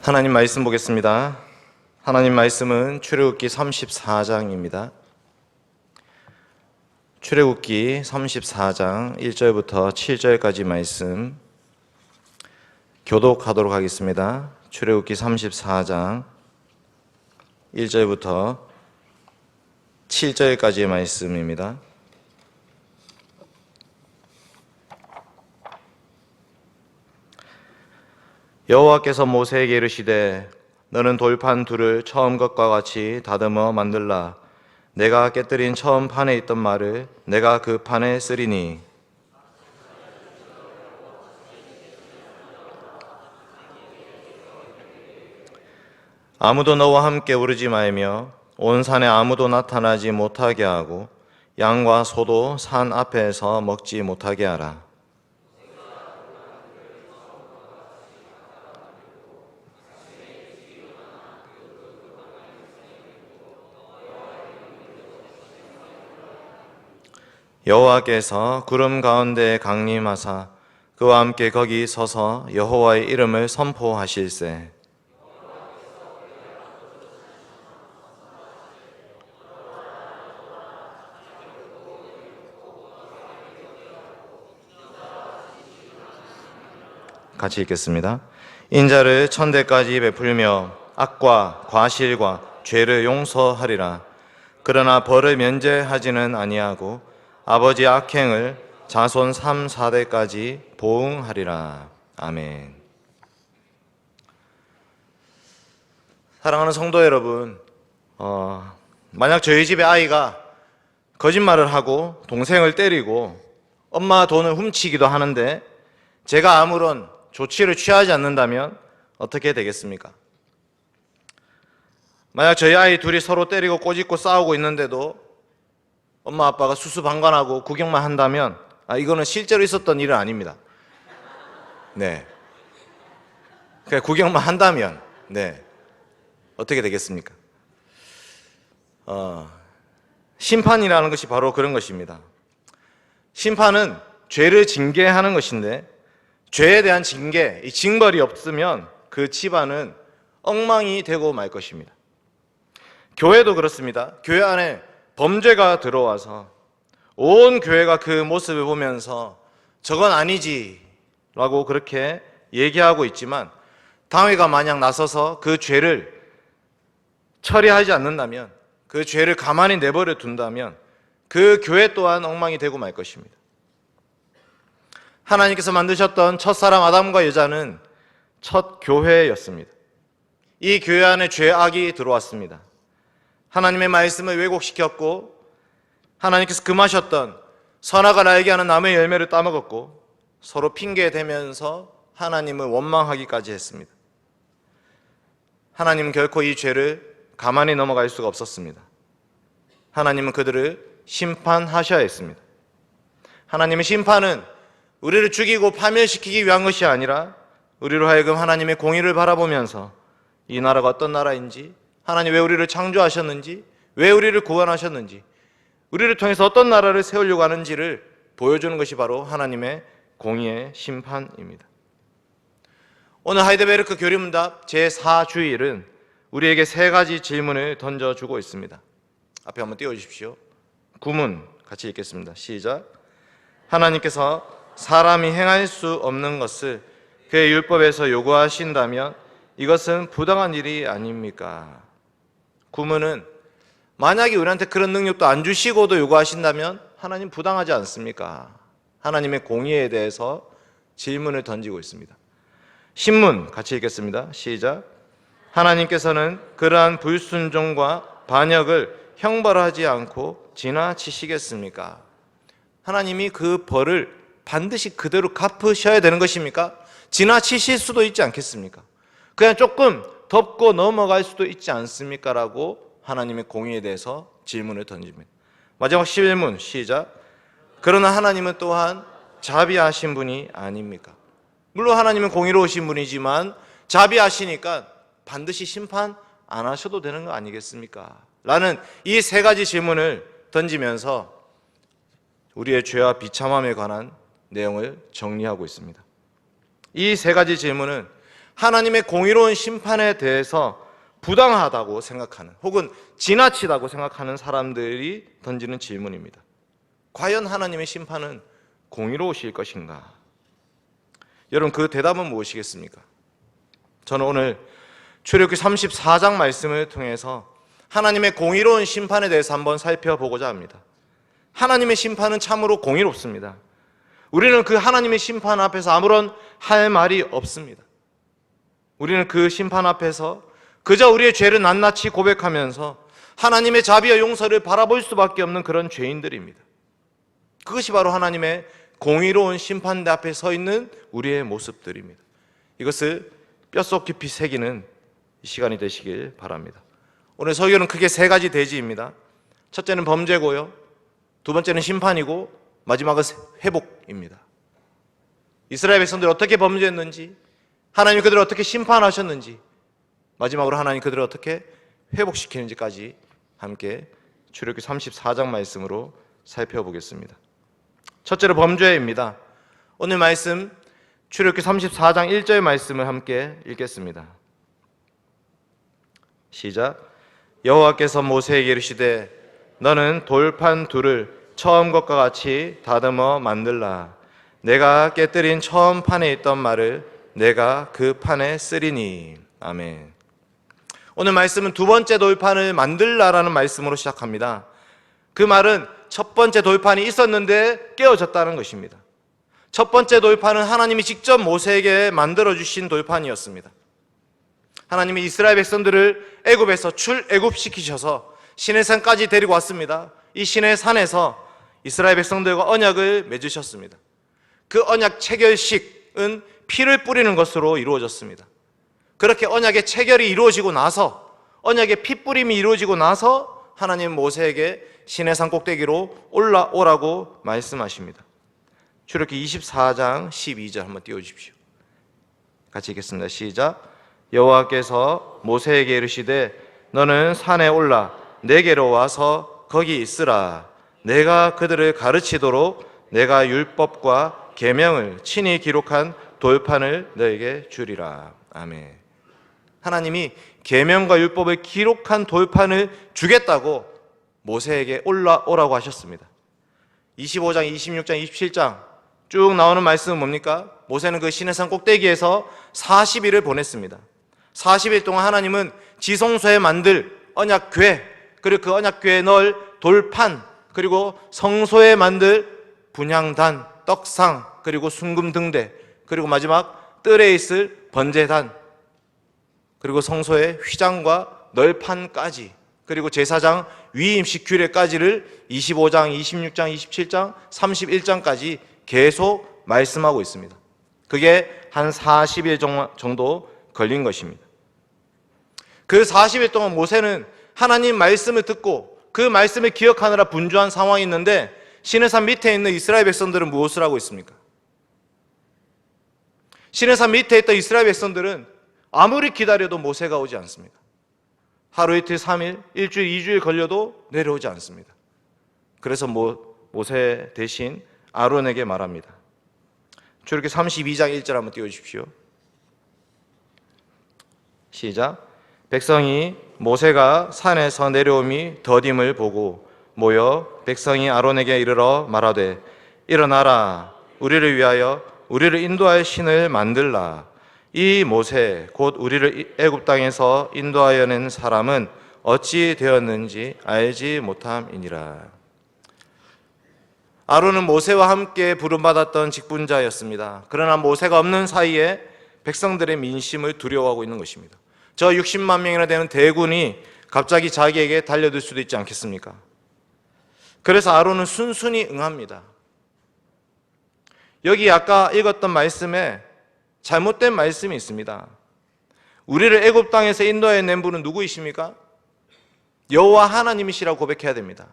하나님 말씀 보겠습니다. 하나님 말씀은 출애굽기 34장입니다. 출애굽기 34장 1절부터 7절까지 말씀 교독하도록 하겠습니다. 출애굽기 34장 1절부터 7절까지의 말씀입니다. 여호와께서 모세에게 이르시되 너는 돌판 둘을 처음 것과 같이 다듬어 만들라. 내가 깨뜨린 처음 판에 있던 말을 내가 그 판에 쓰리니 아무도 너와 함께 오르지 말며 온 산에 아무도 나타나지 못하게 하고 양과 소도 산 앞에서 먹지 못하게 하라. 여호와께서 구름 가운데 강림하사 그와 함께 거기 서서 여호와의 이름을 선포하실세. 같이 읽겠습니다. 인자를 천대까지 베풀며 악과 과실과 죄를 용서하리라. 그러나 벌을 면제하지는 아니하고 아버지 악행을 자손 3, 4대까지 보응하리라. 아멘. 사랑하는 성도 여러분, 만약 저희 집에 아이가 거짓말을 하고 동생을 때리고 엄마 돈을 훔치기도 하는데 제가 아무런 조치를 취하지 않는다면 어떻게 되겠습니까? 만약 저희 아이 둘이 서로 때리고 꼬집고 싸우고 있는데도 엄마 아빠가 수수방관하고 구경만 한다면 이거는 실제로 있었던 일은 아닙니다. 네. 그냥 구경만 한다면 어떻게 되겠습니까? 심판이라는 것이 바로 그런 것입니다. 심판은 죄를 징계하는 것인데 죄에 대한 징계, 이 징벌이 없으면 그 집안은 엉망이 되고 말 것입니다. 교회도 그렇습니다. 교회 안에 범죄가 들어와서 온 교회가 그 모습을 보면서 저건 아니지 라고 그렇게 얘기하고 있지만 당회가 만약 나서서 그 죄를 처리하지 않는다면, 그 죄를 가만히 내버려 둔다면 그 교회 또한 엉망이 되고 말 것입니다. 하나님께서 만드셨던 첫사람 아담과 여자는 첫 교회였습니다. 이 교회 안에 죄악이 들어왔습니다. 하나님의 말씀을 왜곡시켰고 하나님께서 금하셨던 선악을 알게 하는 나무의 열매를 따먹었고 서로 핑계대면서 하나님을 원망하기까지 했습니다. 하나님은 결코 이 죄를 가만히 넘어갈 수가 없었습니다. 하나님은 그들을 심판하셔야 했습니다. 하나님의 심판은 우리를 죽이고 파멸시키기 위한 것이 아니라 우리로 하여금 하나님의 공의를 바라보면서 이 나라가 어떤 나라인지, 하나님 왜 우리를 창조하셨는지, 왜 우리를 구원하셨는지, 우리를 통해서 어떤 나라를 세우려고 하는지를 보여주는 것이 바로 하나님의 공의의 심판입니다. 오늘 하이델베르크 교리문답 제4주일은 우리에게 세 가지 질문을 던져주고 있습니다. 앞에 한번 띄워주십시오. 구문 같이 읽겠습니다. 시작. 하나님께서 사람이 행할 수 없는 것을 그의 율법에서 요구하신다면 이것은 부당한 일이 아닙니까? 구문은 만약에 우리한테 그런 능력도 안 주시고도 요구하신다면 하나님 부당하지 않습니까? 하나님의 공의에 대해서 질문을 던지고 있습니다. 신문 같이 읽겠습니다. 시작. 하나님께서는 그러한 불순종과 반역을 형벌하지 않고 지나치시겠습니까? 하나님이 그 벌을 반드시 그대로 갚으셔야 되는 것입니까? 지나치실 수도 있지 않겠습니까? 그냥 조금 덮고 넘어갈 수도 있지 않습니까? 라고 하나님의 공의에 대해서 질문을 던집니다. 마지막 11문 시작. 그러나 하나님은 또한 자비하신 분이 아닙니까? 물론 하나님은 공의로우신 분이지만 자비하시니까 반드시 심판 안 하셔도 되는 거 아니겠습니까? 라는 이 세 가지 질문을 던지면서 우리의 죄와 비참함에 관한 내용을 정리하고 있습니다. 이 세 가지 질문은 하나님의 공의로운 심판에 대해서 부당하다고 생각하는 혹은 지나치다고 생각하는 사람들이 던지는 질문입니다. 과연 하나님의 심판은 공의로우실 것인가? 여러분, 그 대답은 무엇이겠습니까? 저는 오늘 출애굽기 34장 말씀을 통해서 하나님의 공의로운 심판에 대해서 한번 살펴보고자 합니다. 하나님의 심판은 참으로 공의롭습니다. 우리는 그 하나님의 심판 앞에서 아무런 할 말이 없습니다. 우리는 그 심판 앞에서 그저 우리의 죄를 낱낱이 고백하면서 하나님의 자비와 용서를 바라볼 수밖에 없는 그런 죄인들입니다. 그것이 바로 하나님의 공의로운 심판대 앞에 서 있는 우리의 모습들입니다. 이것을 뼛속 깊이 새기는 시간이 되시길 바랍니다. 오늘 설교는 크게 세 가지 대지입니다. 첫째는 범죄고요, 두 번째는 심판이고, 마지막은 회복입니다. 이스라엘 백성들이 어떻게 범죄했는지, 하나님이 그들을 어떻게 심판하셨는지, 마지막으로 하나님이 그들을 어떻게 회복시키는지까지 함께 출애굽기 34장 말씀으로 살펴보겠습니다. 첫째로 범죄입니다. 오늘 말씀 출애굽기 34장 1절 말씀을 함께 읽겠습니다. 시작. 여호와께서 모세에게 이르시되 너는 돌판 둘을 처음 것과 같이 다듬어 만들라. 내가 깨뜨린 처음 판에 있던 말을 내가 그 판에 쓰리니. 아멘. 오늘 말씀은 두 번째 돌판을 만들라라는 말씀으로 시작합니다. 그 말은 첫 번째 돌판이 있었는데 깨어졌다는 것입니다. 첫 번째 돌판은 하나님이 직접 모세에게 만들어주신 돌판이었습니다. 하나님이 이스라엘 백성들을 애굽에서 출애굽시키셔서 시내산까지 데리고 왔습니다. 이 시내산에서 이스라엘 백성들과 언약을 맺으셨습니다. 그 언약 체결식은 피를 뿌리는 것으로 이루어졌습니다. 그렇게 언약의 체결이 이루어지고 나서, 언약의 피 뿌림이 이루어지고 나서 하나님 모세에게 시내산 꼭대기로 올라오라고 말씀하십니다. 출애굽기 24장 12절 한번 띄워주십시오. 같이 읽겠습니다. 시작. 여호와께서 모세에게 이르시되 너는 산에 올라 내게로 와서 거기 있으라. 내가 그들을 가르치도록 내가 율법과 계명을 친히 기록한 돌판을 너에게 주리라. 아멘. 하나님이 계명과 율법을 기록한 돌판을 주겠다고 모세에게 올라오라고 하셨습니다. 25장, 26장, 27장 쭉 나오는 말씀은 뭡니까? 모세는 그 시내산 꼭대기에서 40일을 보냈습니다. 40일 동안 하나님은 지성소에 만들 언약궤, 그리고 그 언약궤에 넣을 돌판, 그리고 성소에 만들 분향단, 떡상, 그리고 순금등대, 그리고 마지막 뜰에 있을 번제단, 그리고 성소의 휘장과 널판까지, 그리고 제사장 위임식 규례까지를 25장, 26장, 27장, 31장까지 계속 말씀하고 있습니다. 그게 한 40일 정도 걸린 것입니다. 그 40일 동안 모세는 하나님 말씀을 듣고 그 말씀을 기억하느라 분주한 상황이 있는데, 시내산 밑에 있는 이스라엘 백성들은 무엇을 하고 있습니까? 시내산 밑에 있던 이스라엘 백성들은 아무리 기다려도 모세가 오지 않습니다. 하루 이틀 3일, 일주일 2주일 걸려도 내려오지 않습니다. 그래서 모세 대신 아론에게 말합니다. 출애굽기 32장 1절 한번 띄워주십시오. 시작. 백성이 모세가 산에서 내려옴이 더딤을 보고 모여 백성이 아론에게 이르러 말하되 일어나라. 우리를 위하여 우리를 인도할 신을 만들라. 이 모세 곧 우리를 애굽 땅에서 인도하여 낸 사람은 어찌 되었는지 알지 못함이니라. 아론은 모세와 함께 부름받았던 직분자였습니다. 그러나 모세가 없는 사이에 백성들의 민심을 두려워하고 있는 것입니다. 저 60만 명이나 되는 대군이 갑자기 자기에게 달려들 수도 있지 않겠습니까? 그래서 아론은 순순히 응합니다. 여기 아까 읽었던 말씀에 잘못된 말씀이 있습니다. 우리를 애굽 땅에서 인도해 낸 분은 누구이십니까? 여호와 하나님이시라고 고백해야 됩니다.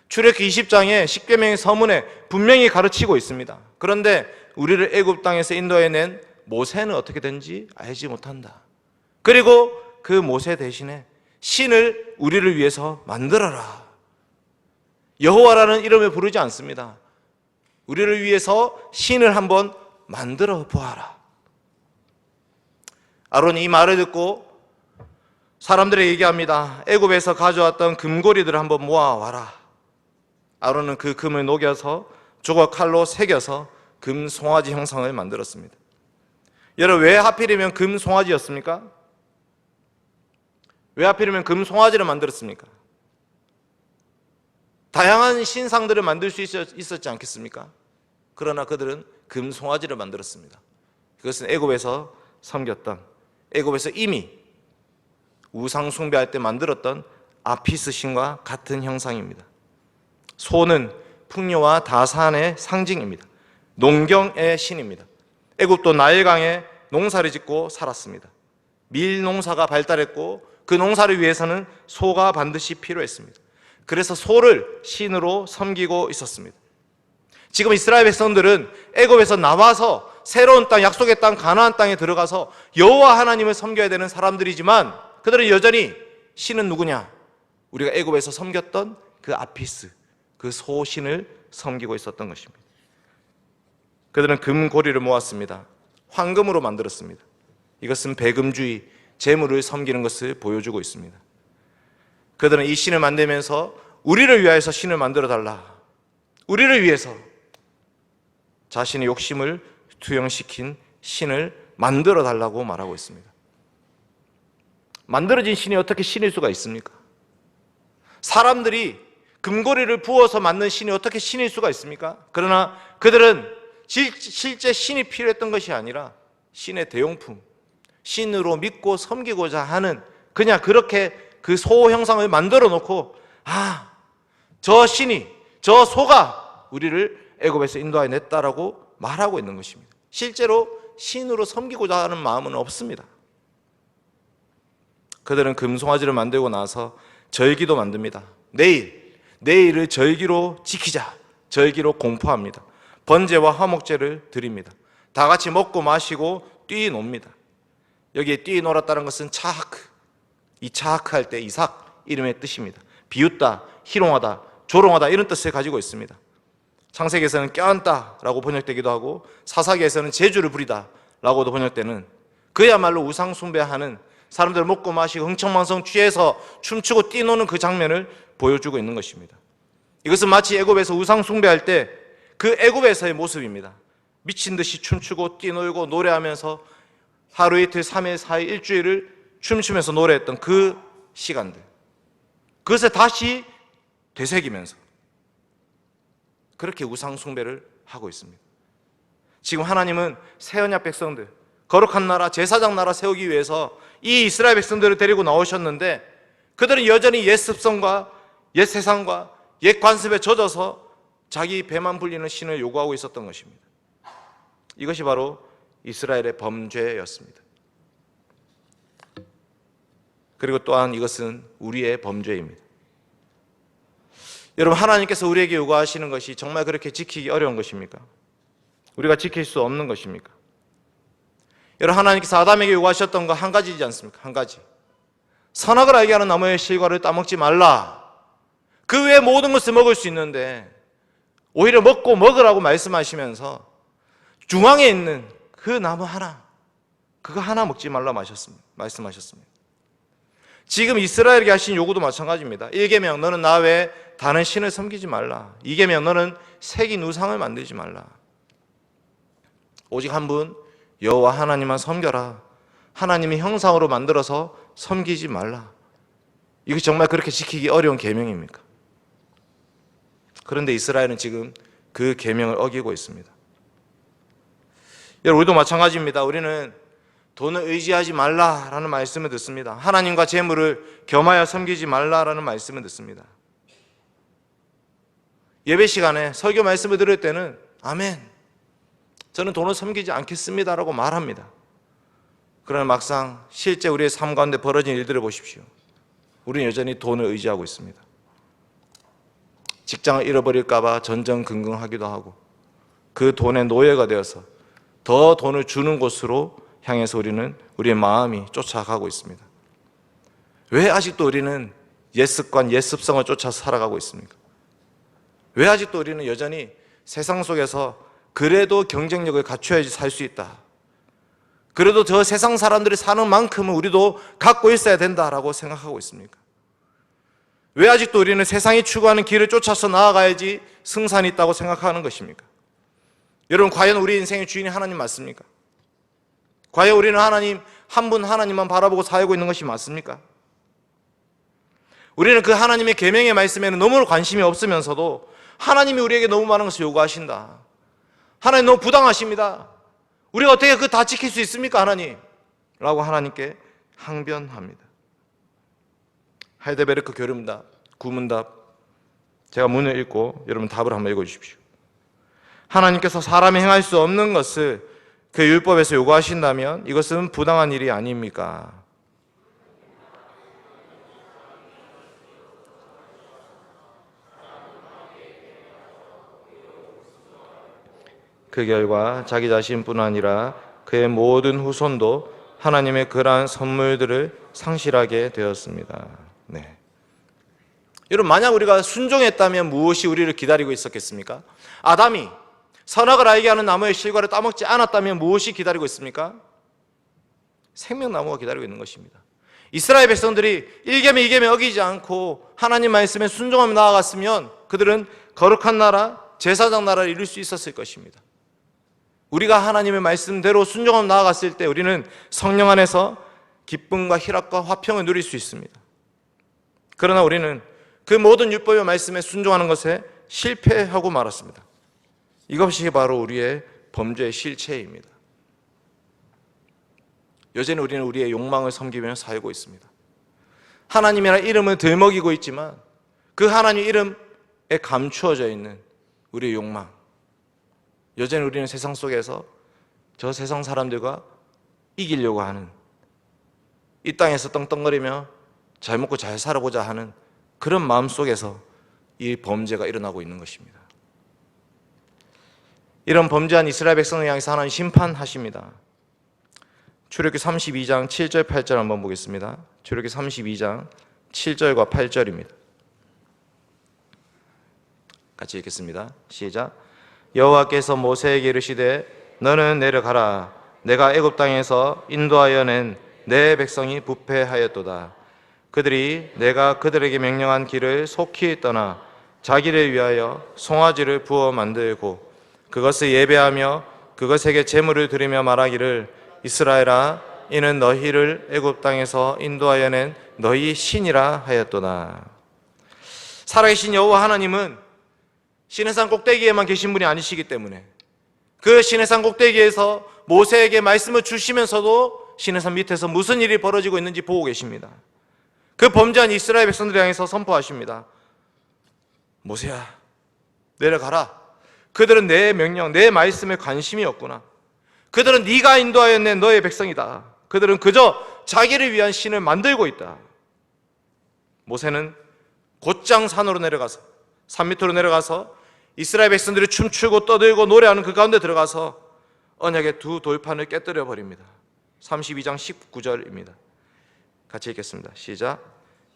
출애굽기 20장에 십계명의 서문에 분명히 가르치고 있습니다. 그런데 우리를 애굽 땅에서 인도해 낸 모세는 어떻게 된지 알지 못한다. 그리고 그 모세 대신에 신을 우리를 위해서 만들어라. 여호와라는 이름을 부르지 않습니다. 우리를 위해서 신을 한번 만들어 보아라. 아론이 이 말을 듣고 사람들에게 얘기합니다. 애굽에서 가져왔던 금고리들을 한번 모아와라. 아론은 그 금을 녹여서 조각 칼로 새겨서 금 송아지 형상을 만들었습니다. 여러분, 왜 하필이면 금 송아지였습니까? 왜 하필이면 금 송아지를 만들었습니까? 다양한 신상들을 만들 수 있었지 않겠습니까? 그러나 그들은 금 송아지를 만들었습니다. 그것은 애굽에서 섬겼던, 애굽에서 이미 우상 숭배할 때 만들었던 아피스 신과 같은 형상입니다. 소는 풍요와 다산의 상징입니다. 농경의 신입니다. 애굽도 나일강에 농사를 짓고 살았습니다. 밀 농사가 발달했고 그 농사를 위해서는 소가 반드시 필요했습니다. 그래서 소를 신으로 섬기고 있었습니다. 지금 이스라엘 백성들은 애굽에서 나와서 새로운 땅, 약속의 땅, 가나안 땅에 들어가서 여호와 하나님을 섬겨야 되는 사람들이지만 그들은 여전히 신은 누구냐? 우리가 애굽에서 섬겼던 그 아피스, 그 소신을 섬기고 있었던 것입니다. 그들은 금고리를 모았습니다. 황금으로 만들었습니다. 이것은 배금주의, 재물을 섬기는 것을 보여주고 있습니다. 그들은 이 신을 만들면서 우리를 위하여서 신을 만들어 달라, 우리를 위해서 자신의 욕심을 투영시킨 신을 만들어 달라고 말하고 있습니다. 만들어진 신이 어떻게 신일 수가 있습니까? 사람들이 금고리를 부어서 만든 신이 어떻게 신일 수가 있습니까? 그러나 그들은 실제 신이 필요했던 것이 아니라 신의 대용품, 신으로 믿고 섬기고자 하는, 그냥 그렇게 그 소 형상을 만들어 놓고, 저 신이, 저 소가 우리를 애굽에서 인도하여 냈다라고 말하고 있는 것입니다. 실제로 신으로 섬기고자 하는 마음은 없습니다. 그들은 금송아지를 만들고 나서 절기도 만듭니다. 내일을 절기로 지키자, 절기로 공포합니다. 번제와 화목제를 드립니다. 다 같이 먹고 마시고 뛰노니다. 여기에 뛰놀았다는 것은 차하크, 이 차하크 할 때 이삭 이름의 뜻입니다. 비웃다, 희롱하다, 조롱하다 이런 뜻을 가지고 있습니다. 창세기에서는 껴안다라고 번역되기도 하고 사사기에서는 제주를 부리다 라고도 번역되는, 그야말로 우상 숭배하는, 사람들 먹고 마시고 흥청망청 취해서 춤추고 뛰노는 그 장면을 보여주고 있는 것입니다. 이것은 마치 애굽에서 우상 숭배할 때 그 애굽에서의 모습입니다. 미친 듯이 춤추고 뛰놀고 노래하면서 하루 이틀 3일 4일 일주일을 춤추면서 노래했던 그 시간들, 그것을 다시 되새기면서 그렇게 우상 숭배를 하고 있습니다. 지금 하나님은 새 언약 백성들, 거룩한 나라, 제사장 나라 세우기 위해서 이 이스라엘 백성들을 데리고 나오셨는데 그들은 여전히 옛 습성과 옛 세상과 옛 관습에 젖어서 자기 배만 불리는 신을 요구하고 있었던 것입니다. 이것이 바로 이스라엘의 범죄였습니다. 그리고 또한 이것은 우리의 범죄입니다. 여러분, 하나님께서 우리에게 요구하시는 것이 정말 그렇게 지키기 어려운 것입니까? 우리가 지킬 수 없는 것입니까? 여러분, 하나님께서 아담에게 요구하셨던 거 한 가지지 않습니까? 한 가지. 선악을 알게 하는 나무의 실과를 따먹지 말라. 그 외에 모든 것을 먹을 수 있는데 오히려 먹으라고 말씀하시면서 중앙에 있는 그 나무 하나, 그거 하나 먹지 말라 말씀하셨습니다. 지금 이스라엘에게 하신 요구도 마찬가지입니다. 1계명, 너는 나 외에 다른 신을 섬기지 말라. 2계명, 너는 새긴 우상을 만들지 말라. 오직 한 분 여호와 하나님만 섬겨라. 하나님의 형상으로 만들어서 섬기지 말라. 이것이 정말 그렇게 지키기 어려운 계명입니까? 그런데 이스라엘은 지금 그 계명을 어기고 있습니다. 여러분, 우리도 마찬가지입니다. 우리는 돈을 의지하지 말라라는 말씀을 듣습니다. 하나님과 재물을 겸하여 섬기지 말라라는 말씀을 듣습니다. 예배 시간에 설교 말씀을 들을 때는 아멘, 저는 돈을 섬기지 않겠습니다라고 말합니다. 그러나 막상 실제 우리의 삶 가운데 벌어진 일들을 보십시오. 우리는 여전히 돈을 의지하고 있습니다. 직장을 잃어버릴까 봐 전전긍긍하기도 하고 그 돈의 노예가 되어서 더 돈을 주는 곳으로 향해서 우리는 우리의 마음이 쫓아가고 있습니다. 왜 아직도 우리는 옛 습관, 옛 습성을 쫓아서 살아가고 있습니까? 왜 아직도 우리는 여전히 세상 속에서 그래도 경쟁력을 갖춰야지 살 수 있다, 그래도 저 세상 사람들이 사는 만큼은 우리도 갖고 있어야 된다라고 생각하고 있습니까? 왜 아직도 우리는 세상이 추구하는 길을 쫓아서 나아가야지 승산이 있다고 생각하는 것입니까? 여러분, 과연 우리 인생의 주인이 하나님 맞습니까? 과연 우리는 하나님, 한 분 하나님만 바라보고 살고 있는 것이 맞습니까? 우리는 그 하나님의 계명의 말씀에는 너무 관심이 없으면서도 하나님이 우리에게 너무 많은 것을 요구하신다. 하나님 너무 부당하십니다. 우리가 어떻게 그거 다 지킬 수 있습니까, 하나님? 라고 하나님께 항변합니다. 하이델베르크 교문답, 구문답, 제가 문을 읽고 여러분 답을 한번 읽어주십시오. 하나님께서 사람이 행할 수 없는 것을 그 율법에서 요구하신다면 이것은 부당한 일이 아닙니까? 그 결과 자기 자신뿐 아니라 그의 모든 후손도 하나님의 그러한 선물들을 상실하게 되었습니다. 네. 여러분, 만약 우리가 순종했다면 무엇이 우리를 기다리고 있었겠습니까? 아담이 선악을 알게 하는 나무의 실과를 따먹지 않았다면 무엇이 기다리고 있습니까? 생명나무가 기다리고 있는 것입니다. 이스라엘 백성들이 1계명 2계명 어기지 않고 하나님 말씀에 순종하며 나아갔으면 그들은 거룩한 나라, 제사장 나라를 이룰 수 있었을 것입니다. 우리가 하나님의 말씀대로 순종하며 나아갔을 때 우리는 성령 안에서 기쁨과 희락과 화평을 누릴 수 있습니다. 그러나 우리는 그 모든 율법의 말씀에 순종하는 것에 실패하고 말았습니다. 이것이 바로 우리의 범죄의 실체입니다. 여전히 우리는 우리의 욕망을 섬기며 살고 있습니다. 하나님이라는 이름을 들먹이고 있지만 그 하나님 이름에 감추어져 있는 우리의 욕망, 여전히 우리는 세상 속에서 저 세상 사람들과 이기려고 하는, 이 땅에서 떵떵거리며 잘 먹고 잘 살아보자 하는 그런 마음 속에서 이 범죄가 일어나고 있는 것입니다. 이런 범죄한 이스라엘 백성을 향해서 하나님 심판하십니다. 출애굽기 32장 7절 8절 한번 보겠습니다. 출애굽기 32장 7절과 8절입니다. 같이 읽겠습니다. 시작. 여호와께서 모세에게 이르시되 너는 내려가라. 내가 애굽 땅에서 인도하여 낸 내 백성이 부패하였도다. 그들이 내가 그들에게 명령한 길을 속히 떠나 자기를 위하여 송아지를 부어 만들고 그것을 예배하며 그것에게 제물을 드리며 말하기를 이스라엘아, 이는 너희를 애굽 땅에서 인도하여 낸 너희 신이라 하였도다. 살아계신 여호와 하나님은 시내산 꼭대기에만 계신 분이 아니시기 때문에 그 시내산 꼭대기에서 모세에게 말씀을 주시면서도 시내산 밑에서 무슨 일이 벌어지고 있는지 보고 계십니다. 그 범죄한 이스라엘 백성들을 향해서 선포하십니다. 모세야, 내려가라. 그들은 내 명령, 내 말씀에 관심이 없구나. 그들은 네가 인도하여 낸 너의 백성이다. 그들은 그저 자기를 위한 신을 만들고 있다. 모세는 곧장 산으로 내려가서, 산 밑으로 내려가서 이스라엘 백성들이 춤추고 떠들고 노래하는 그 가운데 들어가서 언약의 두 돌판을 깨뜨려 버립니다. 32장 19절입니다. 같이 읽겠습니다. 시작.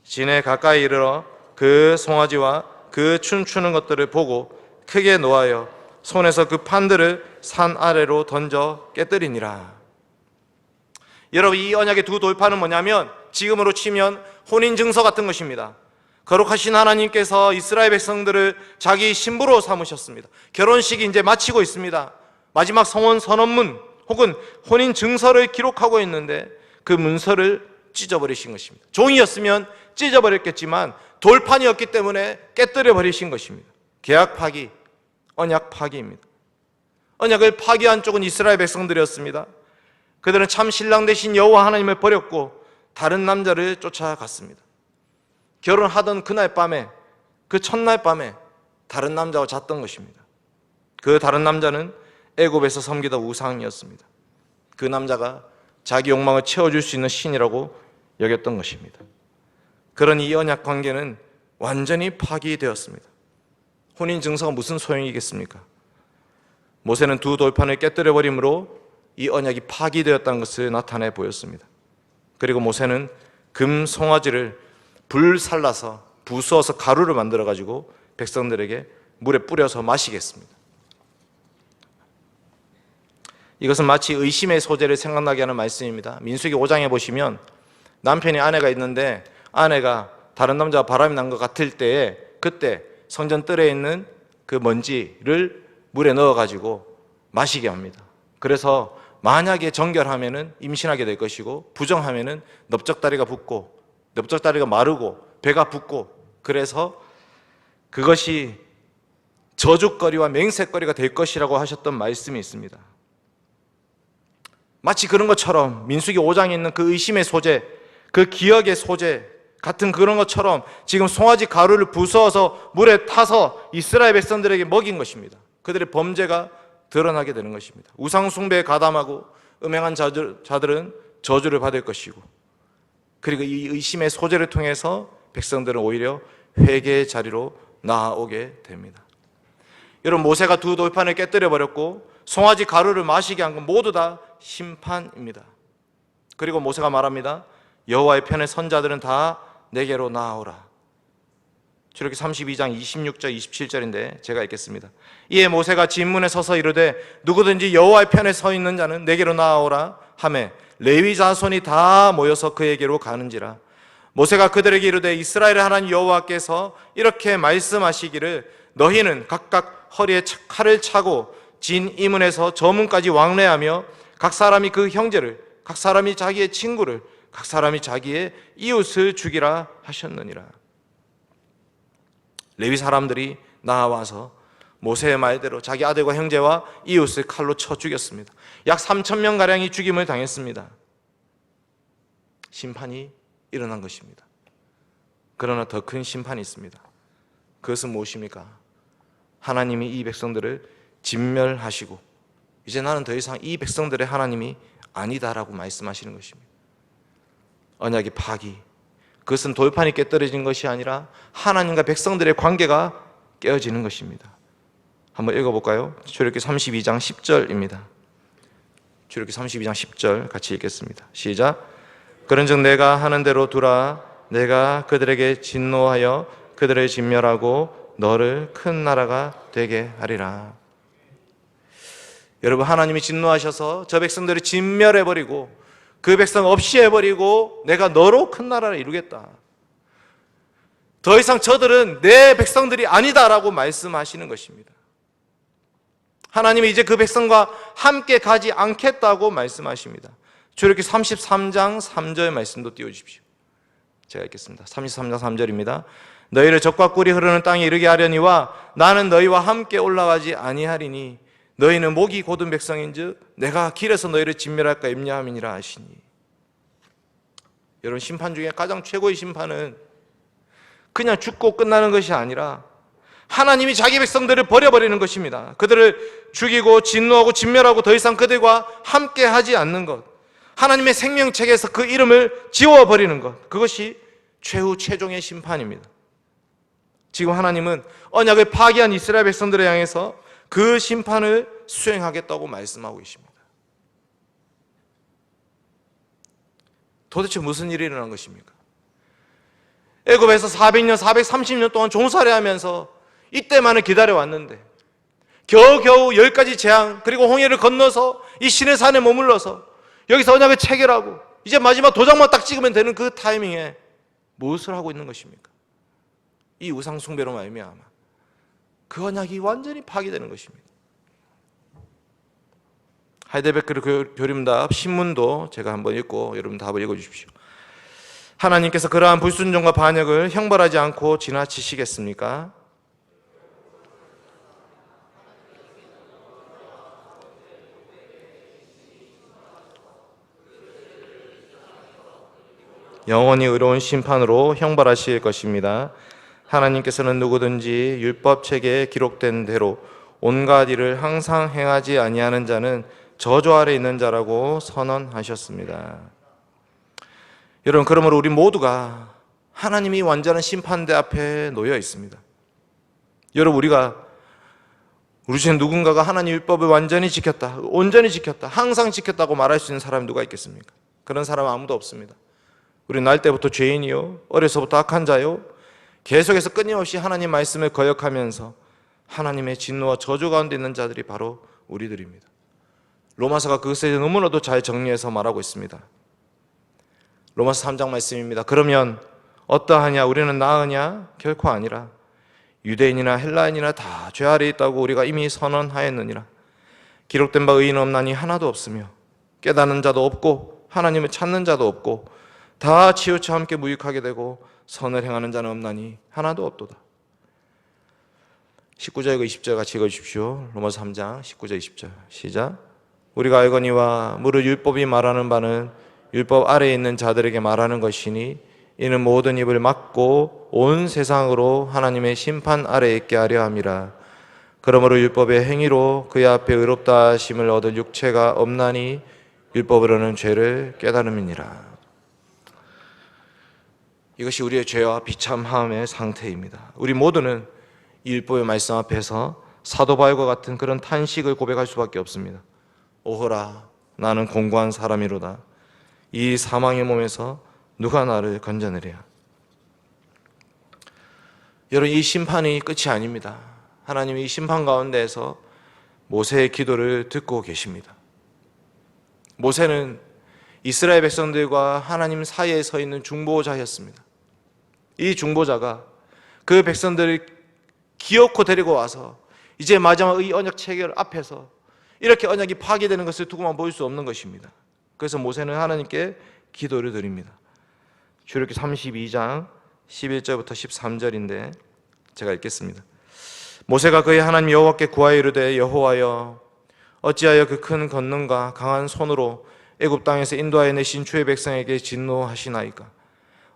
진에 가까이 이르러 그 송아지와 그 춤추는 것들을 보고 크게 노하여 손에서 그 판들을 산 아래로 던져 깨뜨리니라. 여러분, 이 언약의 두 돌판은 뭐냐면 지금으로 치면 혼인증서 같은 것입니다. 거룩하신 하나님께서 이스라엘 백성들을 자기 신부로 삼으셨습니다. 결혼식이 이제 마치고 있습니다. 마지막 성혼 선언문 혹은 혼인증서를 기록하고 있는데 그 문서를 찢어버리신 것입니다. 종이였으면 찢어버렸겠지만 돌판이었기 때문에 깨뜨려 버리신 것입니다. 계약 파기, 언약 파기입니다. 언약을 파기한 쪽은 이스라엘 백성들이었습니다. 그들은 참 신랑 되신 여호와 하나님을 버렸고 다른 남자를 쫓아갔습니다. 결혼하던 그날 밤에, 그 첫날 밤에 다른 남자와 잤던 것입니다. 그 다른 남자는 애굽에서 섬기던 우상이었습니다. 그 남자가 자기 욕망을 채워줄 수 있는 신이라고 여겼던 것입니다. 그런 이 언약 관계는 완전히 파기되었습니다. 혼인증서가 무슨 소용이겠습니까? 모세는 두 돌판을 깨뜨려 버림으로 이 언약이 파기되었다는 것을 나타내 보였습니다. 그리고 모세는 금 송아지를 불살라서 부수어서 가루를 만들어 가지고 백성들에게 물에 뿌려서 마시겠습니다. 이것은 마치 의심의 소재를 생각나게 하는 말씀입니다. 민수기 5장에 보시면 남편이 아내가 있는데 아내가 다른 남자와 바람이 난 것 같을 때에 그때 성전 뜰에 있는 그 먼지를 물에 넣어가지고 마시게 합니다. 그래서 만약에 정결하면은 임신하게 될 것이고 부정하면은 넓적다리가 붓고 넓적다리가 마르고 배가 붓고 그래서 그것이 저주거리와 맹세거리가 될 것이라고 하셨던 말씀이 있습니다. 마치 그런 것처럼 민수기 5장에 있는 그 의심의 소재, 그 기억의 소재 같은 그런 것처럼 지금 송아지 가루를 부수어서 물에 타서 이스라엘 백성들에게 먹인 것입니다. 그들의 범죄가 드러나게 되는 것입니다. 우상 숭배에 가담하고 음행한 자들은 저주를 받을 것이고, 그리고 이 의심의 소재를 통해서 백성들은 오히려 회개의 자리로 나아오게 됩니다. 여러분, 모세가 두 돌판을 깨뜨려 버렸고 송아지 가루를 마시게 한 건 모두 다 심판입니다. 그리고 모세가 말합니다. 여호와의 편의 선자들은 다 내게로 나아오라. 출애굽기 32장 26절 27절인데 제가 읽겠습니다. 이에 모세가 진문에 서서 이르되 누구든지 여호와의 편에 서 있는 자는 내게로 나아오라 하매 레위 자손이 다 모여서 그에게로 가는지라. 모세가 그들에게 이르되 이스라엘의 하나님 여호와께서 이렇게 말씀하시기를 너희는 각각 허리에 칼을 차고 진 이문에서 저 문까지 왕래하며 각 사람이 그 형제를, 각 사람이 자기의 친구를, 각 사람이 자기의 이웃을 죽이라 하셨느니라. 레위 사람들이 나와서 모세의 말대로 자기 아들과 형제와 이웃을 칼로 쳐 죽였습니다. 약 3,000명가량이 죽임을 당했습니다. 심판이 일어난 것입니다. 그러나 더 큰 심판이 있습니다. 그것은 무엇입니까? 하나님이 이 백성들을 진멸하시고 이제 나는 더 이상 이 백성들의 하나님이 아니다라고 말씀하시는 것입니다. 언약의 파기, 그것은 돌판이 깨뜨려진 것이 아니라 하나님과 백성들의 관계가 깨어지는 것입니다. 한번 읽어볼까요? 출애굽기 32장 10절입니다. 출애굽기 32장 10절 같이 읽겠습니다. 시작. 그런즉 내가 하는 대로 두라. 내가 그들에게 진노하여 그들을 진멸하고 너를 큰 나라가 되게 하리라. 여러분, 하나님이 진노하셔서 저 백성들을 진멸해버리고 그 백성 없이 해버리고 내가 너로 큰 나라를 이루겠다. 더 이상 저들은 내 백성들이 아니다라고 말씀하시는 것입니다. 하나님이 이제 그 백성과 함께 가지 않겠다고 말씀하십니다. 출애굽기 33장 3절 말씀도 띄워주십시오. 제가 읽겠습니다. 33장 3절입니다. 너희를 적과 꿀이 흐르는 땅에 이르게 하려니와 나는 너희와 함께 올라가지 아니하리니 너희는 목이 곧은 백성인즉 내가 길에서 너희를 진멸할까 염려함이니라 하시니. 여러분, 심판 중에 가장 최고의 심판은 그냥 죽고 끝나는 것이 아니라 하나님이 자기 백성들을 버려버리는 것입니다. 그들을 죽이고 진노하고 진멸하고 더 이상 그들과 함께 하지 않는 것, 하나님의 생명책에서 그 이름을 지워버리는 것, 그것이 최후 최종의 심판입니다. 지금 하나님은 언약을 파기한 이스라엘 백성들을 향해서 그 심판을 수행하겠다고 말씀하고 계십니다. 도대체 무슨 일이 일어난 것입니까? 애굽에서 400년, 430년 동안 종살이 하면서 이때만을 기다려왔는데 겨우겨우 10가지 재앙 그리고 홍해를 건너서 이 신의 산에 머물러서 여기서 언약을 체결하고 이제 마지막 도장만 딱 찍으면 되는 그 타이밍에 무엇을 하고 있는 것입니까? 이 우상 숭배로 말미암아 그 언약이 완전히 파괴되는 것입니다. 하이델베르크 교림답 신문도 제가 한번 읽고 여러분 답을 읽어주십시오. 하나님께서 그러한 불순종과 반역을 형벌하지 않고 지나치시겠습니까? 영원히 의로운 심판으로 형벌하실 것입니다. 하나님께서는 누구든지 율법 책에 기록된 대로 온갖 일을 항상 행하지 아니하는 자는 저주 아래 있는 자라고 선언하셨습니다. 여러분, 그러므로 우리 모두가 하나님이 완전한 심판대 앞에 놓여 있습니다. 여러분, 우리 중에 누군가가 하나님 율법을 완전히 지켰다, 온전히 지켰다, 항상 지켰다고 말할 수 있는 사람이 누가 있겠습니까? 그런 사람은 아무도 없습니다. 우리 날 때부터 죄인이요, 어려서부터 악한 자요, 계속해서 끊임없이 하나님 말씀을 거역하면서 하나님의 진노와 저주 가운데 있는 자들이 바로 우리들입니다. 로마서가 그것에 너무나도 잘 정리해서 말하고 있습니다. 로마서 3장 말씀입니다. 그러면 어떠하냐? 우리는 나으냐? 결코 아니라 유대인이나 헬라인이나 다 죄 아래 있다고 우리가 이미 선언하였느니라. 기록된 바 의인 없나니 하나도 없으며 깨닫는 자도 없고 하나님을 찾는 자도 없고 다 치우쳐 함께 무익하게 되고 선을 행하는 자는 없나니 하나도 없도다. 19절과 20절 같이 읽어주십시오. 로마서 3장 19절 20절 시작. 우리가 알거니와 무릇 율법이 말하는 바는 율법 아래에 있는 자들에게 말하는 것이니 이는 모든 입을 막고 온 세상으로 하나님의 심판 아래에 있게 하려 함이라. 그러므로 율법의 행위로 그의 앞에 의롭다 하심을 얻을 육체가 없나니 율법으로는 죄를 깨달음이니라. 이것이 우리의 죄와 비참함의 상태입니다. 우리 모두는 이 율법의 말씀 앞에서 사도 바울과 같은 그런 탄식을 고백할 수밖에 없습니다. 오호라, 나는 공고한 사람이로다. 이 사망의 몸에서 누가 나를 건져내랴. 여러분, 이 심판이 끝이 아닙니다. 하나님이 이 심판 가운데에서 모세의 기도를 듣고 계십니다. 모세는 이스라엘 백성들과 하나님 사이에 서 있는 중보자였습니다. 이 중보자가 그 백성들을 기어코 데리고 와서 이제 마지막 이 언약 체결 앞에서 이렇게 언약이 파괴되는 것을 두고만 볼 수 없는 것입니다. 그래서 모세는 하나님께 기도를 드립니다. 출애굽기 32장 11절부터 13절인데 제가 읽겠습니다. 모세가 그의 하나님 여호와께 구하여 이르되 여호와여 어찌하여 그 큰 권능과 강한 손으로 애굽 땅에서 인도하여 내신 주의 백성에게 진노하시나이까.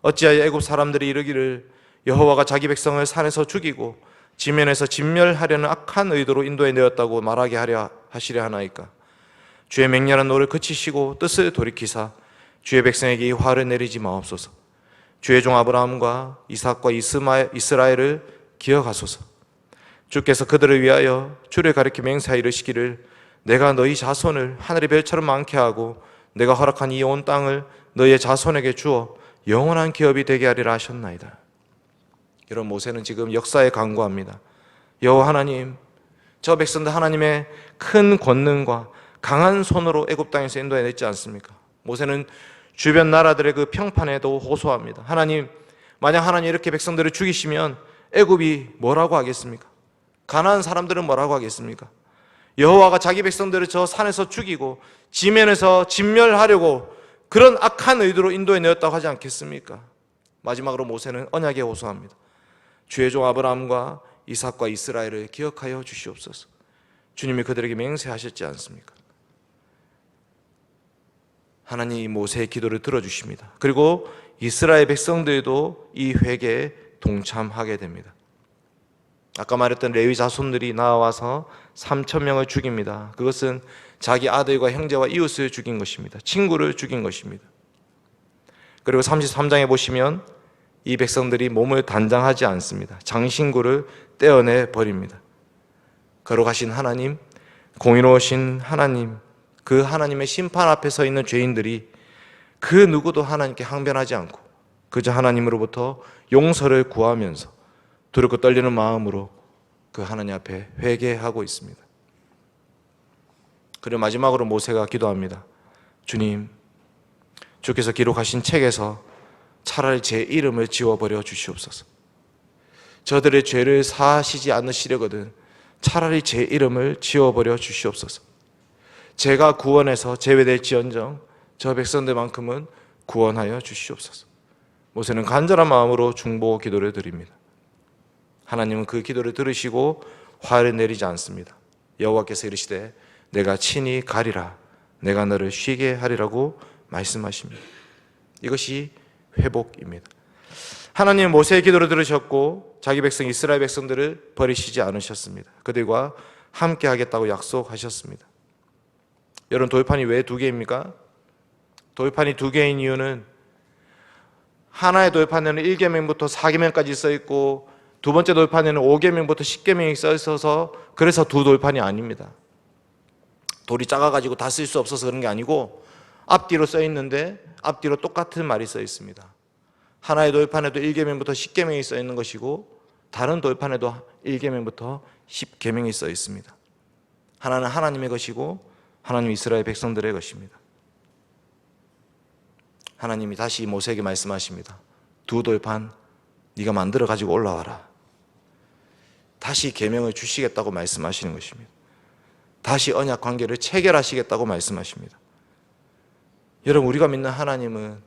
어찌하여 애굽 사람들이 이르기를 여호와가 자기 백성을 산에서 죽이고 지면에서 진멸하려는 악한 의도로 인도해 내었다고 말하게 하시려 하나이까. 주의 맹렬한 노를 그치시고 뜻을 돌이키사 주의 백성에게 이 화를 내리지 마옵소서. 주의 종 아브라함과 이삭과 이스라엘을 기억하소서. 주께서 그들을 위하여 주를 가리켜 맹세하여 이르시기를 내가 너희 자손을 하늘의 별처럼 많게 하고 내가 허락한 이 온 땅을 너희의 자손에게 주어 영원한 기업이 되게 하리라 하셨나이다. 이런 모세는 지금 역사에 간구합니다. 여호와 하나님, 저 백성들 하나님의 큰 권능과 강한 손으로 애굽 땅에서 인도해 냈지 않습니까? 모세는 주변 나라들의 그 평판에도 호소합니다. 하나님, 만약 하나님 이렇게 백성들을 죽이시면 애굽이 뭐라고 하겠습니까? 가나안 사람들은 뭐라고 하겠습니까? 여호와가 자기 백성들을 저 산에서 죽이고 지면에서 진멸하려고 그런 악한 의도로 인도해 내었다고 하지 않겠습니까? 마지막으로 모세는 언약에 호소합니다. 주의 종 아브라함과 이삭과 이스라엘을 기억하여 주시옵소서. 주님이 그들에게 맹세하셨지 않습니까? 하나님이 모세의 기도를 들어주십니다. 그리고 이스라엘 백성들도 이 회개에 동참하게 됩니다. 아까 말했던 레위 자손들이 나와서 3,000명을 죽입니다. 그것은 자기 아들과 형제와 이웃을 죽인 것입니다. 친구를 죽인 것입니다. 그리고 33장에 보시면 이 백성들이 몸을 단장하지 않습니다. 장신구를 떼어내 버립니다. 거룩하신 하나님, 공의로우신 하나님, 그 하나님의 심판 앞에 서 있는 죄인들이 그 누구도 하나님께 항변하지 않고 그저 하나님으로부터 용서를 구하면서 두렵고 떨리는 마음으로 그 하나님 앞에 회개하고 있습니다. 그리고 마지막으로 모세가 기도합니다. 주님, 주께서 기록하신 책에서 차라리 제 이름을 지워버려 주시옵소서. 저들의 죄를 사하시지 않으시려거든 차라리 제 이름을 지워버려 주시옵소서. 제가 구원해서 제외될지언정 저 백성들만큼은 구원하여 주시옵소서. 모세는 간절한 마음으로 중보 기도를 드립니다. 하나님은 그 기도를 들으시고 화를 내리지 않습니다. 여호와께서 이르시되 내가 친히 가리라, 내가 너를 쉬게 하리라고 말씀하십니다. 이것이 회복입니다. 하나님은 모세의 기도를 들으셨고 자기 백성 이스라엘 백성들을 버리시지 않으셨습니다. 그들과 함께 하겠다고 약속하셨습니다. 여러분, 돌판이 왜 2개입니까? 돌판이 2개인 이유는 하나의 돌판에는 1계명부터 4계명까지 써 있고 두 번째 돌판에는 5계명부터 10계명이 써 있어서 그래서 2돌판이 아닙니다. 돌이 작아가지고 다 쓸 수 없어서 그런 게 아니고 앞뒤로 써 있는데 앞뒤로 똑같은 말이 써 있습니다. 하나의 돌판에도 1계명부터 10계명이 써 있는 것이고 다른 돌판에도 1계명부터 10계명이 써 있습니다. 하나는 하나님의 것이고 하나님 이스라엘 백성들의 것입니다. 하나님이 다시 모세에게 말씀하십니다. 두 돌판 네가 만들어 가지고 올라와라. 다시 계명을 주시겠다고 말씀하시는 것입니다. 다시 언약 관계를 체결하시겠다고 말씀하십니다. 여러분, 우리가 믿는 하나님은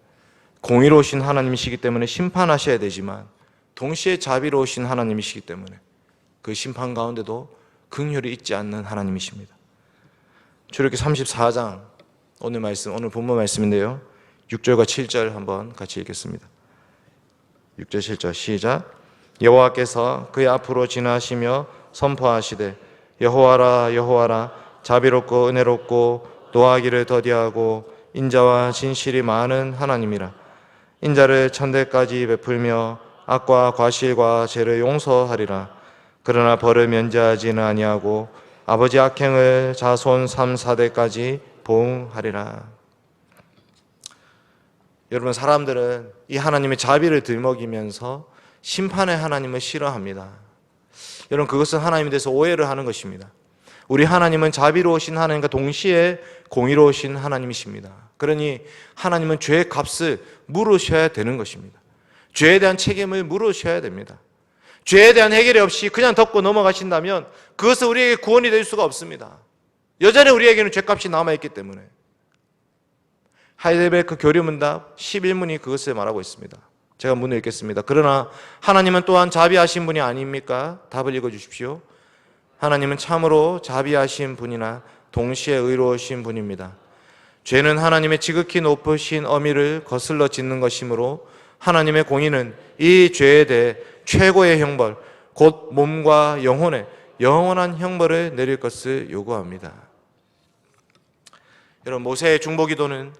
공의로우신 하나님이시기 때문에 심판하셔야 되지만 동시에 자비로우신 하나님이시기 때문에 그 심판 가운데도 긍휼이 잊지 않는 하나님이십니다. 출애굽기 34장 오늘 본문 말씀인데요, 6절과 7절 한번 같이 읽겠습니다. 6절 7절 시작. 여호와께서 그의 앞으로 지나시며 선포하시되 여호와라 여호와라 자비롭고 은혜롭고 노하기를 더디하고 인자와 진실이 많은 하나님이라. 인자를 천대까지 베풀며 악과 과실과 죄를 용서하리라. 그러나 벌을 면제하지는 아니하고 아버지 악행을 자손 3, 4대까지 보응하리라. 여러분, 사람들은 이 하나님의 자비를 들먹이면서 심판의 하나님을 싫어합니다. 여러분, 그것은 하나님에 대해서 오해를 하는 것입니다. 우리 하나님은 자비로우신 하나님과 동시에 공의로우신 하나님이십니다. 그러니 하나님은 죄의 값을 물으셔야 되는 것입니다. 죄에 대한 책임을 물으셔야 됩니다. 죄에 대한 해결이 없이 그냥 덮고 넘어가신다면 그것은 우리에게 구원이 될 수가 없습니다. 여전히 우리에게는 죄값이 남아있기 때문에. 하이델베르크 교리문답 11문이 그것을 말하고 있습니다. 제가 문을 읽겠습니다. 그러나 하나님은 또한 자비하신 분이 아닙니까? 답을 읽어주십시오. 하나님은 참으로 자비하신 분이나 동시에 의로우신 분입니다. 죄는 하나님의 지극히 높으신 어미를 거슬러 짓는 것이므로 하나님의 공의는 이 죄에 대해 최고의 형벌, 곧 몸과 영혼에 영원한 형벌을 내릴 것을 요구합니다. 여러분, 모세의 중보기도는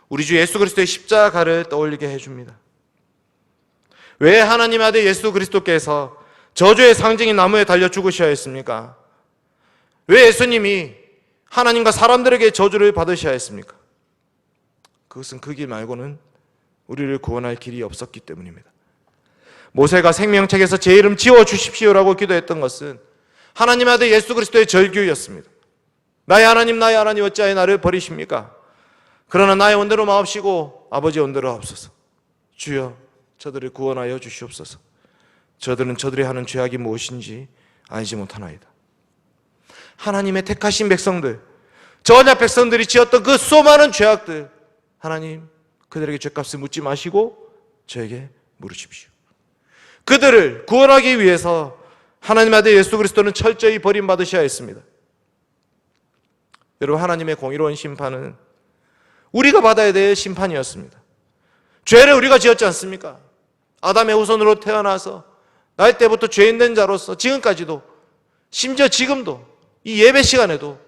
우리 주 예수 그리스도의 십자가를 떠올리게 해줍니다. 왜 하나님 아들 예수 그리스도께서 저주의 상징인 나무에 달려 죽으셔야 했습니까? 왜 예수님이 하나님과 사람들에게 저주를 받으셔야 했습니까? 그것은 그 길 말고는 우리를 구원할 길이 없었기 때문입니다. 모세가 생명책에서 제 이름 지워주십시오라고 기도했던 것은 하나님 아들 예수 그리스도의 절규였습니다. 나의 하나님 어찌하여 나를 버리십니까? 그러나 나의 원대로 마옵시고 아버지의 원대로 하옵소서. 주여, 저들을 구원하여 주시옵소서. 저들은 저들이 하는 죄악이 무엇인지 알지 못하나이다. 하나님의 택하신 백성들, 저 언약 백성들이 지었던 그 수많은 죄악들, 하나님 그들에게 죄값을 묻지 마시고 저에게 물으십시오. 그들을 구원하기 위해서 하나님 아들 예수 그리스도는 철저히 버림받으셔야 했습니다. 여러분, 하나님의 공의로운 심판은 우리가 받아야 될 심판이었습니다. 죄를 우리가 지었지 않습니까? 아담의 후손으로 태어나서 날 때부터 죄인된 자로서 지금까지도, 심지어 지금도 이 예배 시간에도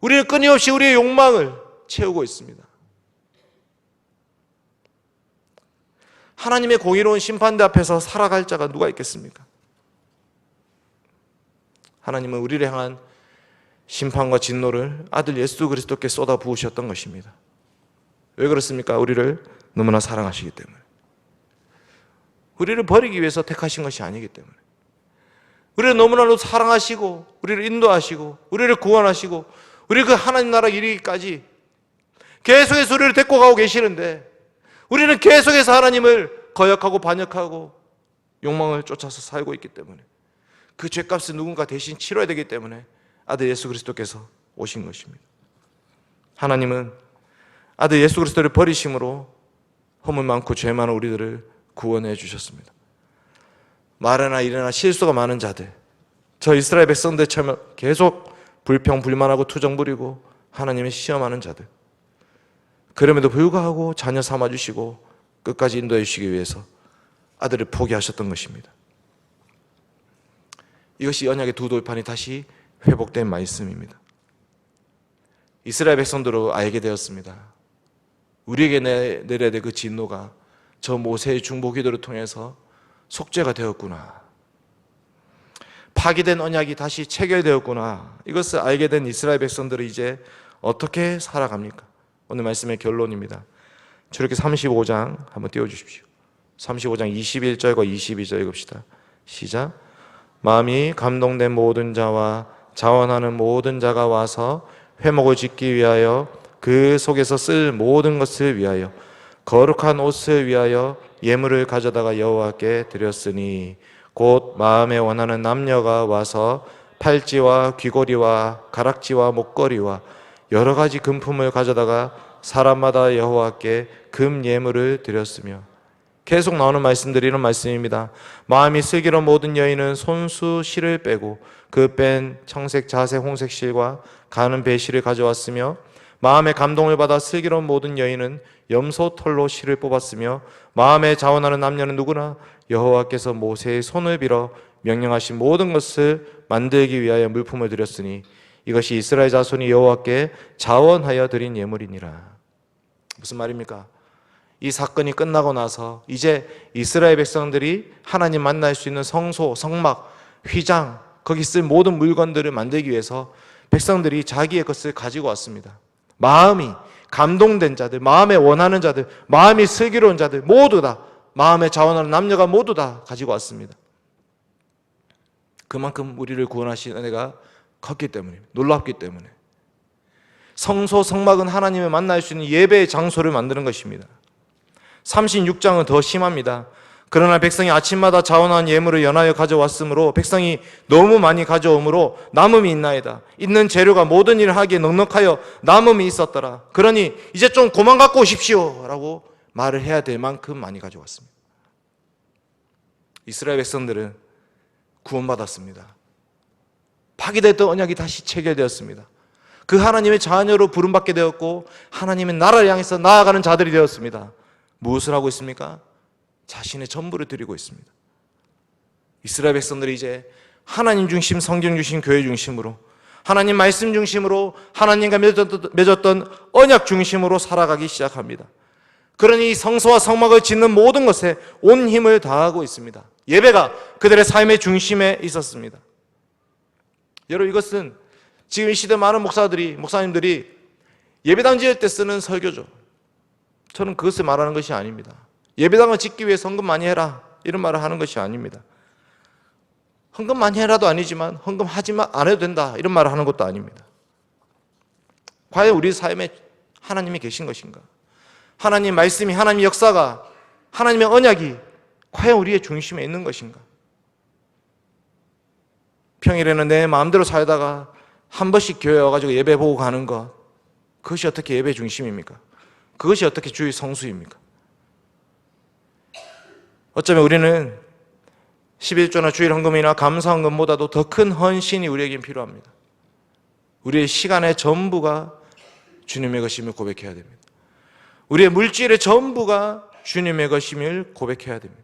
우리는 끊임없이 우리의 욕망을 채우고 있습니다. 하나님의 공의로운 심판대 앞에서 살아갈 자가 누가 있겠습니까? 하나님은 우리를 향한 심판과 진노를 아들 예수 그리스도께 쏟아 부으셨던 것입니다. 왜 그렇습니까? 우리를 너무나 사랑하시기 때문에. 우리를 버리기 위해서 택하신 것이 아니기 때문에. 우리를 너무나도 사랑하시고 우리를 인도하시고 우리를 구원하시고 우리 그 하나님 나라 이르기까지 계속해서 우리를 데리고 가고 계시는데 우리는 계속해서 하나님을 거역하고 반역하고 욕망을 쫓아서 살고 있기 때문에 그 죄값을 누군가 대신 치러야 되기 때문에 아들 예수 그리스도께서 오신 것입니다. 하나님은 아들 예수 그리스도를 버리심으로 허물 많고 죄 많은 우리들을 구원해 주셨습니다. 말이나 일이나 실수가 많은 자들, 저 이스라엘 백성들처럼 계속 불평, 불만하고 투정 부리고 하나님을 시험하는 자들, 그럼에도 불구하고 자녀 삼아주시고 끝까지 인도해 주시기 위해서 아들을 포기하셨던 것입니다. 이것이 언약의 두 돌판이 다시 회복된 말씀입니다. 이스라엘 백성들로 알게 되었습니다. 우리에게 내려야 될 그 진노가 저 모세의 중보기도를 통해서 속죄가 되었구나. 파기된 언약이 다시 체결되었구나. 이것을 알게 된 이스라엘 백성들은 이제 어떻게 살아갑니까? 오늘 말씀의 결론입니다. 출애굽기 35장 한번 띄워주십시오. 35장 21절과 22절 읽읍시다. 시작. 마음이 감동된 모든 자와 자원하는 모든 자가 와서 회목을 짓기 위하여 그 속에서 쓸 모든 것을 위하여 거룩한 옷을 위하여 예물을 가져다가 여호와께 드렸으니 곧 마음에 원하는 남녀가 와서 팔찌와 귀고리와 가락지와 목걸이와 여러 가지 금품을 가져다가 사람마다 여호와께 금 예물을 드렸으며. 계속 나오는 말씀들이 이런 말씀입니다. 마음이 슬기로운 모든 여인은 손수 실을 빼고 그 뺀 청색 자색 홍색 실과 가는 배실을 가져왔으며 마음에 감동을 받아 슬기로운 모든 여인은 염소 털로 실을 뽑았으며 마음에 자원하는 남녀는 누구나 여호와께서 모세의 손을 빌어 명령하신 모든 것을 만들기 위하여 물품을 드렸으니 이것이 이스라엘 자손이 여호와께 자원하여 드린 예물이니라. 무슨 말입니까? 이 사건이 끝나고 나서 이제 이스라엘 백성들이 하나님 만날 수 있는 성소, 성막, 휘장, 거기 쓸 모든 물건들을 만들기 위해서 백성들이 자기의 것을 가지고 왔습니다. 마음이 감동된 자들, 마음에 원하는 자들, 마음이 슬기로운 자들 모두 다, 마음에 자원하는 남녀가 모두 다 가지고 왔습니다. 그만큼 우리를 구원하신 은혜가 컸기 때문입니다. 놀랍기 때문에. 성소, 성막은 하나님을 만날 수 있는 예배의 장소를 만드는 것입니다. 36장은 더 심합니다. 그러나 백성이 아침마다 자원한 예물을 연하여 가져왔으므로 백성이 너무 많이 가져오므로 남음이 있나이다. 있는 재료가 모든 일을 하기에 넉넉하여 남음이 있었더라. 그러니 이제 좀 그만 갖고 오십시오 라고 말을 해야 될 만큼 많이 가져왔습니다. 이스라엘 백성들은 구원받았습니다. 파기됐던 언약이 다시 체결되었습니다. 그 하나님의 자녀로 부름받게 되었고 하나님의 나라를 향해서 나아가는 자들이 되었습니다. 무엇을 하고 있습니까? 자신의 전부를 드리고 있습니다. 이스라엘 백성들이 이제 하나님 중심, 성경 중심, 교회 중심으로, 하나님 말씀 중심으로, 하나님과 맺었던 언약 중심으로 살아가기 시작합니다. 그러니 성소와 성막을 짓는 모든 것에 온 힘을 다하고 있습니다. 예배가 그들의 삶의 중심에 있었습니다. 여러분, 이것은 지금 이 시대 많은 목사님들이 예배당 지을 때 쓰는 설교죠. 저는 그것을 말하는 것이 아닙니다. 예배당을 짓기 위해 헌금 많이 해라 이런 말을 하는 것이 아닙니다. 헌금 많이 해라도 아니지만 헌금 하지만 안 해도 된다 이런 말을 하는 것도 아닙니다. 과연 우리 삶에 하나님이 계신 것인가? 하나님 말씀이, 하나님 역사가, 하나님의 언약이 과연 우리의 중심에 있는 것인가? 평일에는 내 마음대로 살다가 한 번씩 교회 와가지고 예배 보고 가는 것, 그것이 어떻게 예배 중심입니까? 그것이 어떻게 주의 성수입니까? 어쩌면 우리는 11조나 주일 헌금이나 감사 헌금보다도 더 큰 헌신이 우리에겐 필요합니다. 우리의 시간의 전부가 주님의 것임을 고백해야 됩니다. 우리의 물질의 전부가 주님의 것임을 고백해야 됩니다.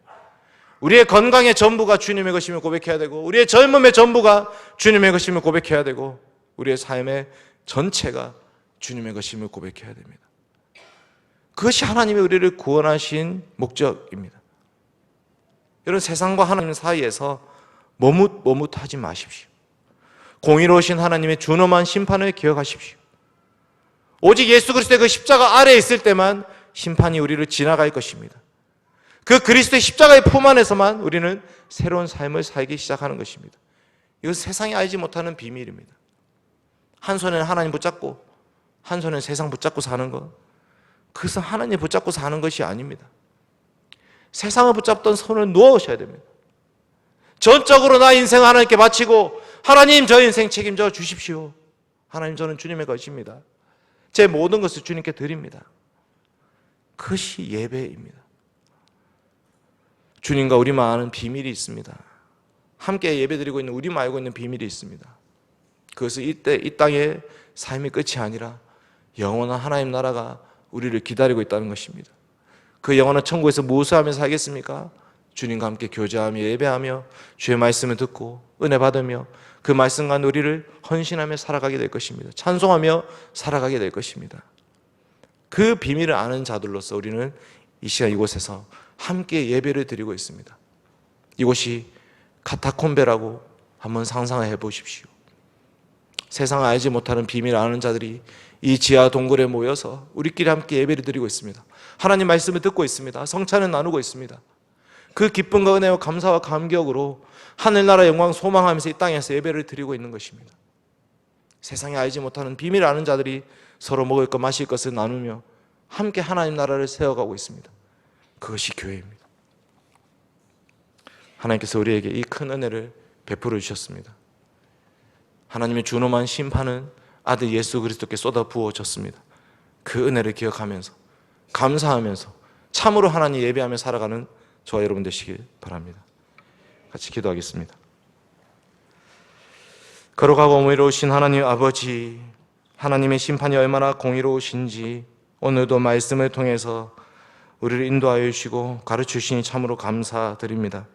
우리의 건강의 전부가 주님의 것임을 고백해야 되고, 우리의 젊음의 전부가 주님의 것임을 고백해야 되고, 우리의 삶의 전체가 주님의 것임을 고백해야 됩니다. 그것이 하나님이 우리를 구원하신 목적입니다. 여러분, 세상과 하나님 사이에서 머뭇하지 마십시오. 공의로우신 하나님의 준엄한 심판을 기억하십시오. 오직 예수 그리스도의 그 십자가 아래에 있을 때만 심판이 우리를 지나갈 것입니다. 그 그리스도의 십자가의 품 안에서만 우리는 새로운 삶을 살기 시작하는 것입니다. 이것은 세상이 알지 못하는 비밀입니다. 한 손에는 하나님 붙잡고 한 손에는 세상 붙잡고 사는 것, 그것은 하나님 붙잡고 사는 것이 아닙니다. 세상을 붙잡던 손을 놓으셔야 됩니다. 전적으로 나 인생 하나님께 바치고, 하나님 저 인생 책임져 주십시오. 하나님 저는 주님의 것입니다. 제 모든 것을 주님께 드립니다. 그것이 예배입니다. 주님과 우리만 아는 비밀이 있습니다. 함께 예배드리고 있는 우리만 알고 있는 비밀이 있습니다. 그것은 이 땅의 삶이 끝이 아니라 영원한 하나님 나라가 우리를 기다리고 있다는 것입니다. 그 영원한 천국에서 무엇을 하며 살겠습니까? 주님과 함께 교제하며 예배하며 주의 말씀을 듣고 은혜 받으며 그 말씀과 우리를 헌신하며 살아가게 될 것입니다. 찬송하며 살아가게 될 것입니다. 그 비밀을 아는 자들로서 우리는 이 시간 이곳에서 함께 예배를 드리고 있습니다. 이곳이 카타콤베라고 한번 상상해 보십시오. 세상을 알지 못하는 비밀을 아는 자들이 이 지하 동굴에 모여서 우리끼리 함께 예배를 드리고 있습니다. 하나님 말씀을 듣고 있습니다. 성찬을 나누고 있습니다. 그 기쁨과 은혜와 감사와 감격으로 하늘나라 영광 소망하면서 이 땅에서 예배를 드리고 있는 것입니다. 세상에 알지 못하는 비밀을 아는 자들이 서로 먹을 것 마실 것을 나누며 함께 하나님 나라를 세워가고 있습니다. 그것이 교회입니다. 하나님께서 우리에게 이 큰 은혜를 베풀어 주셨습니다. 하나님의 준엄한 심판은 아들 예수 그리스도께 쏟아 부어졌습니다. 그 은혜를 기억하면서 감사하면서 참으로 하나님 예배하며 살아가는 저와 여러분 되시길 바랍니다. 같이 기도하겠습니다. 거룩하고 공의로우신 하나님 아버지, 하나님의 심판이 얼마나 공의로우신지 오늘도 말씀을 통해서 우리를 인도하여 주시고 가르쳐 주시니 참으로 감사드립니다.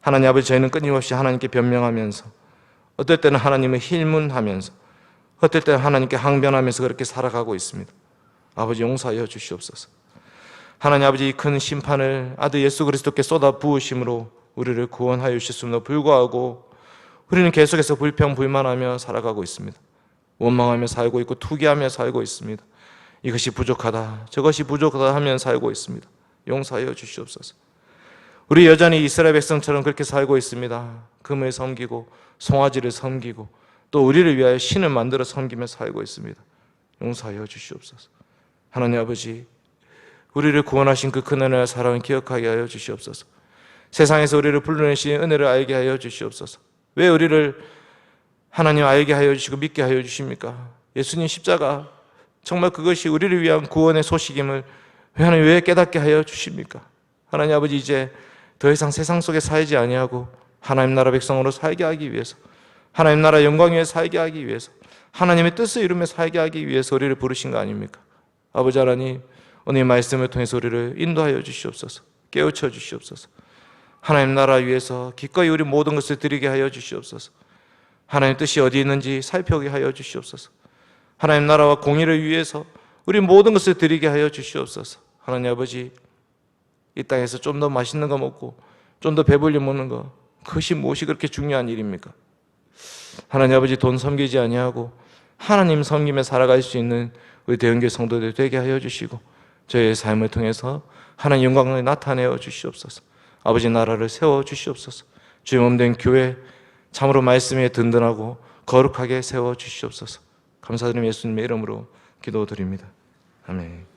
하나님 아버지, 저희는 끊임없이 하나님께 변명하면서 어떨 때는 하나님을 힐문하면서 어떨 때는 하나님께 항변하면서 그렇게 살아가고 있습니다. 아버지, 용서하여 주시옵소서. 하나님 아버지, 이 큰 심판을 아들 예수 그리스도께 쏟아 부으심으로 우리를 구원하여 주셨음에도 불구하고 우리는 계속해서 불평불만하며 살아가고 있습니다. 원망하며 살고 있고 투기하며 살고 있습니다. 이것이 부족하다, 저것이 부족하다 하며 살고 있습니다. 용서하여 주시옵소서. 우리 여전히 이스라엘 백성처럼 그렇게 살고 있습니다. 금을 섬기고 송아지를 섬기고 또 우리를 위하여 신을 만들어 섬기며 살고 있습니다. 용서하여 주시옵소서. 하나님 아버지, 우리를 구원하신 그 큰 은혜와 사랑을 기억하게 하여 주시옵소서. 세상에서 우리를 불러내신 은혜를 알게 하여 주시옵소서. 왜 우리를 하나님 알게 하여 주시고 믿게 하여 주십니까? 예수님 십자가, 정말 그것이 우리를 위한 구원의 소식임을 하나님 왜 깨닫게 하여 주십니까? 하나님 아버지, 이제 더 이상 세상 속에 살지 아니하고 하나님 나라 백성으로 살게 하기 위해서, 하나님 나라 영광 위에 살게 하기 위해서, 하나님의 뜻을 이루며 살게 하기 위해서 우리를 부르신 거 아닙니까? 아버지 하나님, 오늘 말씀을 통해서 우리를 인도하여 주시옵소서. 깨우쳐 주시옵소서. 하나님 나라 위해서 기꺼이 우리 모든 것을 드리게 하여 주시옵소서. 하나님 뜻이 어디 있는지 살펴보게 하여 주시옵소서. 하나님 나라와 공의를 위해서 우리 모든 것을 드리게 하여 주시옵소서. 하나님 아버지, 이 땅에서 좀 더 맛있는 거 먹고 좀 더 배불리 먹는 거, 그것이 무엇이 그렇게 중요한 일입니까? 하나님 아버지, 돈 섬기지 아니하고 하나님 섬기며 살아갈 수 있는 우리 대형교회 성도들 되게 하여 주시고 저희의 삶을 통해서 하나님 영광을 나타내어 주시옵소서. 아버지 나라를 세워 주시옵소서. 주의 몸된 교회 참으로 말씀에 든든하고 거룩하게 세워 주시옵소서. 감사드리며 예수님의 이름으로 기도드립니다. 아멘.